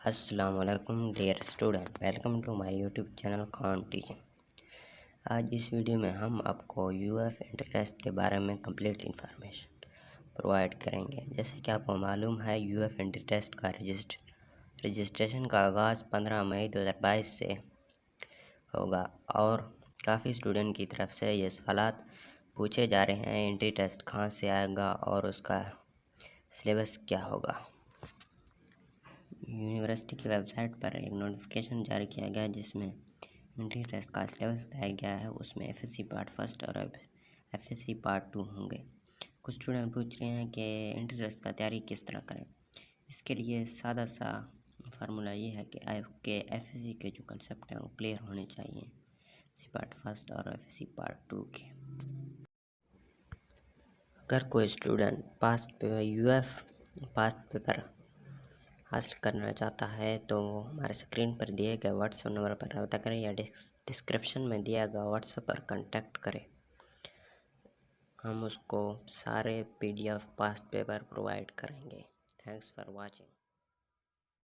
السلام علیکم dear student, welcome to my YouTube channel Khan teaching. آج اس ویڈیو میں ہم آپ کو یو ایف انٹر ٹیسٹ کے بارے میں کمپلیٹ انفارمیشن پرووائڈ کریں گے۔ جیسے کہ آپ کو معلوم ہے، یو ایف انٹر ٹیسٹ کا رجسٹریشن کا آغاز 15 مئی 2022 سے ہوگا اور کافی اسٹوڈنٹ کی طرف سے یہ سوالات پوچھے جا رہے ہیں، انٹری ٹیسٹ کہاں سے آئے گا اور اس کا سلیبس کیا ہوگا۔ یونیورسٹی کی ویب سائٹ پر ایک نوٹیفیکیشن جاری کیا گیا جس میں انٹری ٹیسٹ کا سلیبس بتایا گیا ہے۔ اس میں F S C part first اور ایف ایس سی پارٹ 2 ہوں گے۔ کچھ اسٹوڈنٹ پوچھ رہے ہیں کہ انٹری ٹیسٹ کا تیاری کس طرح کریں۔ اس کے لیے سادہ سا فارمولہ یہ ہے کہ آپ کے ایف ایس سی کے جو کنسیپٹ ہیں وہ کلیئر ہونے چاہیے، F S C part first اور ایف ایس سی پارٹ 2 کے۔ اگر کوئی اسٹوڈنٹ یو ایف پاسٹ پیپر حاصل کرنا چاہتا ہے تو وہ ہمارے اسکرین پر دیے گئے واٹس ایپ نمبر پر رابطہ کریں یا ڈسکرپشن میں دیا گیا واٹس ایپ پر کنٹیکٹ کریں۔ ہم اس کو سارے PDF پاسٹ پیپر پرووائڈ کریں گے۔ Thanks for watching.